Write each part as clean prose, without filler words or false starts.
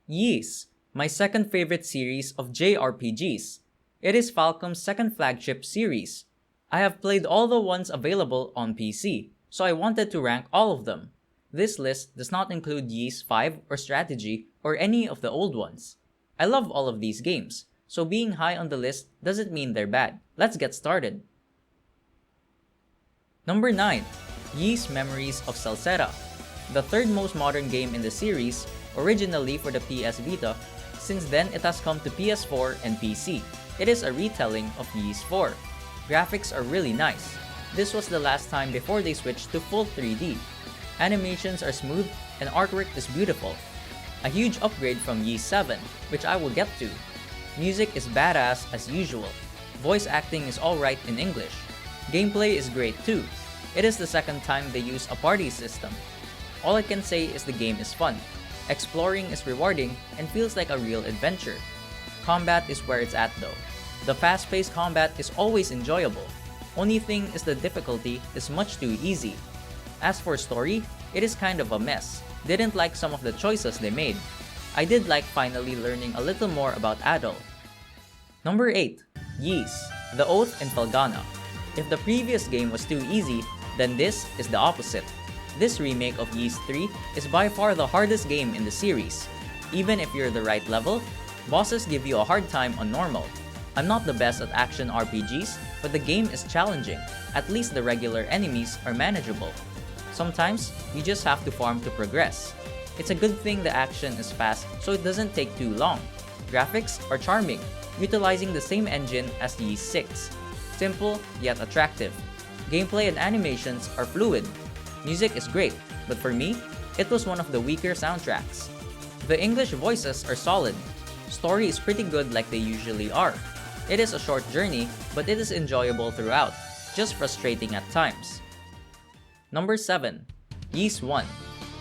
Ys, my second favorite series of JRPGs. It is Falcom's second flagship series. I have played all the ones available on PC, so I wanted to rank all of them. This list does not include Ys 5 or Strategy or any of the old ones. I love all of these games, so being high on the list doesn't mean they're bad. Let's get started. Number 9. Ys Memories of Celeste, the third most modern game in the series, originally for the PS Vita. Since then, it has come to PS4 and PC. It is a retelling of Ys 4. Graphics are really nice. This was the last time before they switched to full 3D. Animations are smooth and artwork is beautiful. A huge upgrade from Ys 7, which I will get to. Music is badass as usual. Voice acting is alright in English. Gameplay is great too. It is the second time they use a party system. All I can say is the game is fun. Exploring is rewarding and feels like a real adventure. Combat is where it's at though. The fast-paced combat is always enjoyable. Only thing is the difficulty is much too easy. As for story, it is kind of a mess. Didn't like some of the choices they made. I did like finally learning a little more about Adol. Number 8. Ys, The Oath in Palgana. If the previous game was too easy, then this is the opposite. This remake of Ys 3 is by far the hardest game in the series. Even if you're the right level, bosses give you a hard time on normal. I'm not the best at action RPGs, but the game is challenging. At least the regular enemies are manageable. Sometimes, you just have to farm to progress. It's a good thing the action is fast so it doesn't take too long. Graphics are charming, utilizing the same engine as Ys 6. Simple yet attractive. Gameplay and animations are fluid. Music is great, but for me, it was one of the weaker soundtracks. The English voices are solid. Story is pretty good like they usually are. It is a short journey, but it is enjoyable throughout, just frustrating at times. Number 7. Ys 1.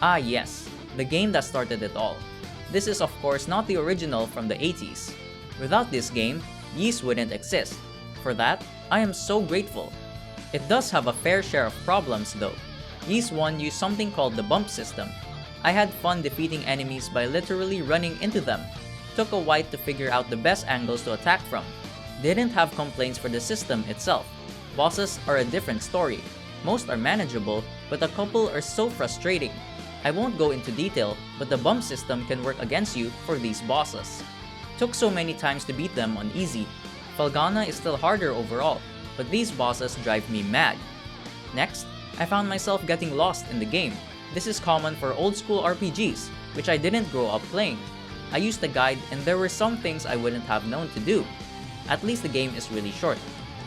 Ah yes, the game that started it all. This is of course not the original from the 80s. Without this game, Ys wouldn't exist. For that, I am so grateful. It does have a fair share of problems though. Ys 1 used something called the bump system. I had fun defeating enemies by literally running into them. Took a while to figure out the best angles to attack from. Didn't have complaints for the system itself. Bosses are a different story. Most are manageable, but a couple are so frustrating. I won't go into detail, but the bump system can work against you for these bosses. Took so many times to beat them on easy. Palgana is still harder overall, but these bosses drive me mad. Next, I found myself getting lost in the game. This is common for old school RPGs, which I didn't grow up playing. I used a guide and there were some things I wouldn't have known to do. At least the game is really short.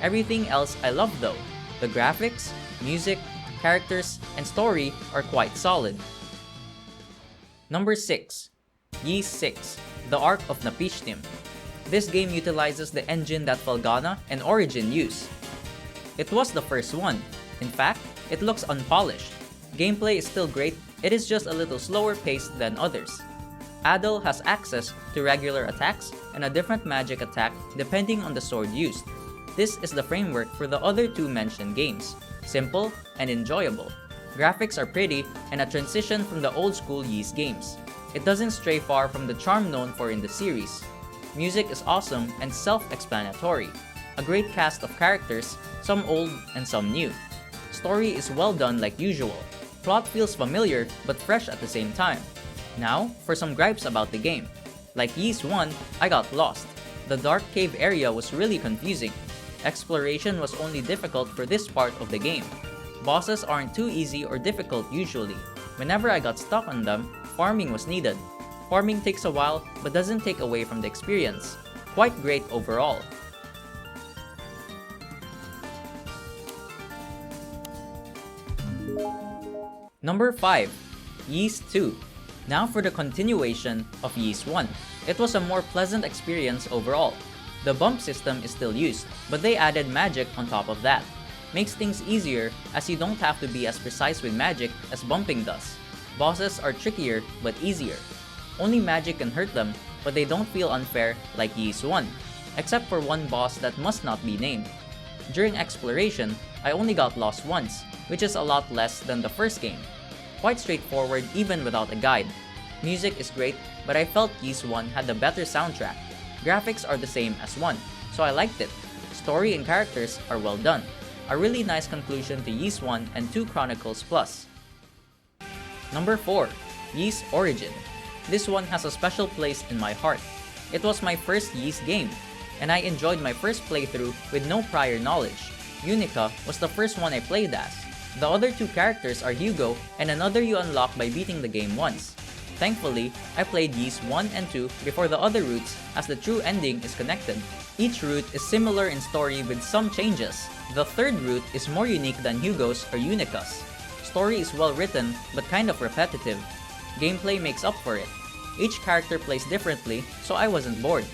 Everything else I love though. The graphics, music, characters, and story are quite solid. Number 6. Ys 6, The Ark of Napishtim. This game utilizes the engine that Palgana and Origin use. It was the first one. In fact, it looks unpolished. Gameplay is still great, it is just a little slower paced than others. Adol has access to regular attacks and a different magic attack depending on the sword used. This is the framework for the other two mentioned games. Simple and enjoyable. Graphics are pretty and a transition from the old school Ys games. It doesn't stray far from the charm known for in the series. Music is awesome and self-explanatory. A great cast of characters, some old and some new. Story is well done like usual. Plot feels familiar but fresh at the same time. Now, for some gripes about the game. Like Ys 1, I got lost. The dark cave area was really confusing. Exploration was only difficult for this part of the game. Bosses aren't too easy or difficult usually. Whenever I got stuck on them, farming was needed. Farming takes a while but doesn't take away from the experience. Quite great overall. Number 5. Ys 2. Now for the continuation of Ys 1. It was a more pleasant experience overall. The bump system is still used, but they added magic on top of that. Makes things easier as you don't have to be as precise with magic as bumping does. Bosses are trickier but easier. Only magic can hurt them, but they don't feel unfair like Ys 1, except for one boss that must not be named. During exploration, I only got lost once, which is a lot less than the first game. Quite straightforward even without a guide. Music is great, but I felt Ys 1 had the better soundtrack. Graphics are the same as 1, so I liked it. Story and characters are well done. A really nice conclusion to Ys 1 and 2 Chronicles Plus. Number 4. Ys Origin. This one has a special place in my heart. It was my first Ys game, and I enjoyed my first playthrough with no prior knowledge. Unica was the first one I played as. The other two characters are Hugo and another you unlock by beating the game once. Thankfully, I played Ys 1 and 2 before the other routes as the true ending is connected. Each route is similar in story with some changes. The third route is more unique than Hugo's or Unica's. Story is well written but kind of repetitive. Gameplay makes up for it. Each character plays differently, so I wasn't bored.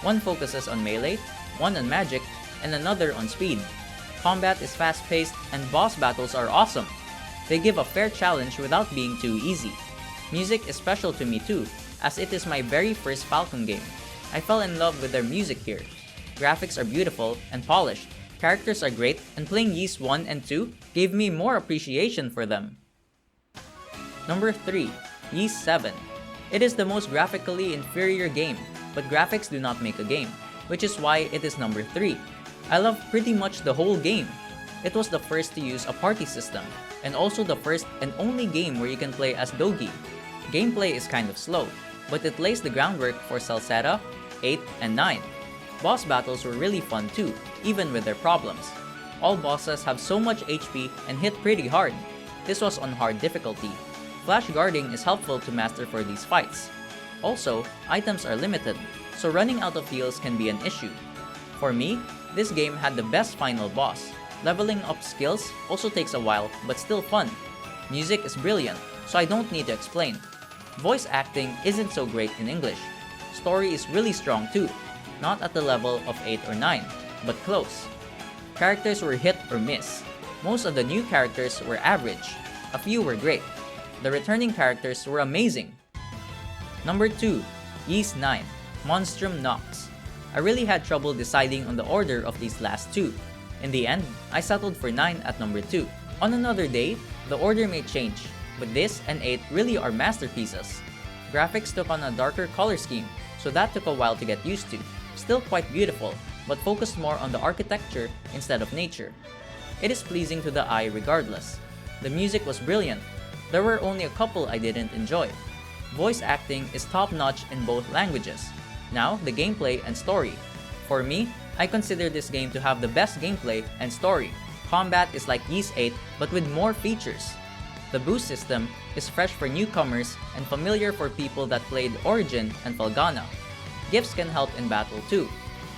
One focuses on melee, one on magic, and another on speed. Combat is fast-paced and boss battles are awesome. They give a fair challenge without being too easy. Music is special to me too, as it is my very first Falcom game. I fell in love with their music here. Graphics are beautiful and polished. Characters are great, and playing Ys 1 and 2 gave me more appreciation for them. Number 3. Ys 7. It is the most graphically inferior game, but graphics do not make a game, which is why it is number 3. I love pretty much the whole game. It was the first to use a party system, and also the first and only game where you can play as Dogi. Gameplay is kind of slow, but it lays the groundwork for Celeste, 8, and 9. Boss battles were really fun too, even with their problems. All bosses have so much HP and hit pretty hard. This was on hard difficulty. Flash guarding is helpful to master for these fights. Also, items are limited, so running out of heals can be an issue. For me, this game had the best final boss. Leveling up skills also takes a while, but still fun. Music is brilliant, so I don't need to explain. Voice acting isn't so great in English. Story is really strong too, not at the level of 8 or 9, but close. Characters were hit or miss. Most of the new characters were average. A few were great. The returning characters were amazing. Number 2. Ys 9. Monstrum Nox. I really had trouble deciding on the order of these last two. In the end, I settled for 9 at number 2. On another day, the order may change, but this and 8 really are masterpieces. Graphics took on a darker color scheme, so that took a while to get used to. Still quite beautiful, but focused more on the architecture instead of nature. It is pleasing to the eye regardless. The music was brilliant. There were only a couple I didn't enjoy. Voice acting is top-notch in both languages. Now, the gameplay and story. For me, I consider this game to have the best gameplay and story. Combat is like Ys 8, but with more features. The boost system is fresh for newcomers and familiar for people that played Origin and Palgana. Gifts can help in battle too,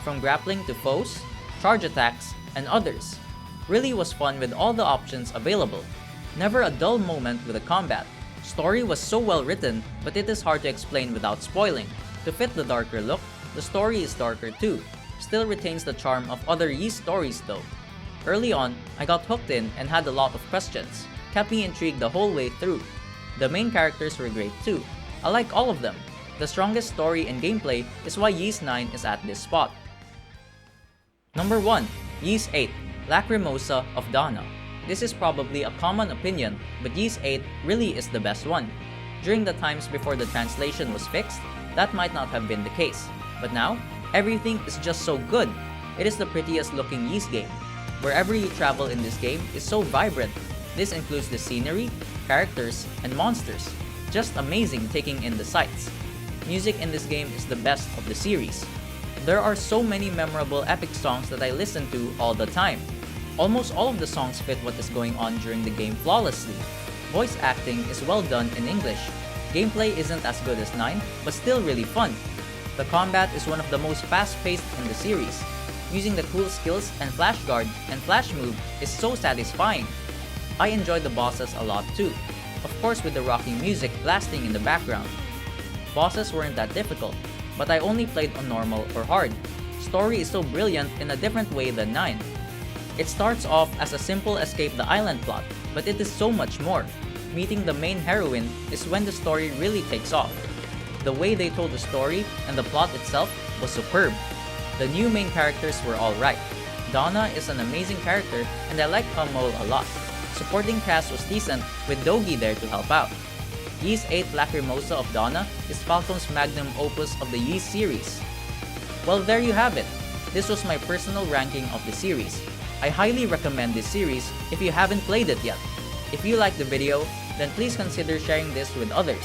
from grappling to foes, charge attacks, and others. Really was fun with all the options available. Never a dull moment with the combat. Story was so well written, but it is hard to explain without spoiling. To fit the darker look, the story is darker too. Still retains the charm of other Ys stories though. Early on, I got hooked in and had a lot of questions. Kept me intrigued the whole way through. The main characters were great too. I like all of them. The strongest story and gameplay is why Ys 9 is at this spot. Number 1. Ys 8. Lacrimosa of Dana. This is probably a common opinion, but Ys 8 really is the best one. During the times before the translation was fixed, that might not have been the case. But now, everything is just so good. It is the prettiest looking Ys game. Wherever you travel in this game is so vibrant. This includes the scenery, characters, and monsters. Just amazing taking in the sights. Music in this game is the best of the series. There are so many memorable epic songs that I listen to all the time. Almost all of the songs fit what is going on during the game flawlessly. Voice acting is well done in English. Gameplay isn't as good as 9, but still really fun. The combat is one of the most fast-paced in the series. Using the cool skills and flash guard and flash move is so satisfying. I enjoyed the bosses a lot too, of course with the rocking music blasting in the background. Bosses weren't that difficult, but I only played on normal or hard. Story is so brilliant in a different way than 9. It starts off as a simple escape the island plot, but it is so much more. Meeting the main heroine is when the story really takes off. The way they told the story and the plot itself was superb. The new main characters were alright. Donna is an amazing character and I like Hummel a lot. Supporting cast was decent with Dogi there to help out. Ys 8 Lacrimosa of Donna is Falcom's magnum opus of the Ys series. Well, there you have it. This was my personal ranking of the series. I highly recommend this series if you haven't played it yet. If you liked the video, then please consider sharing this with others.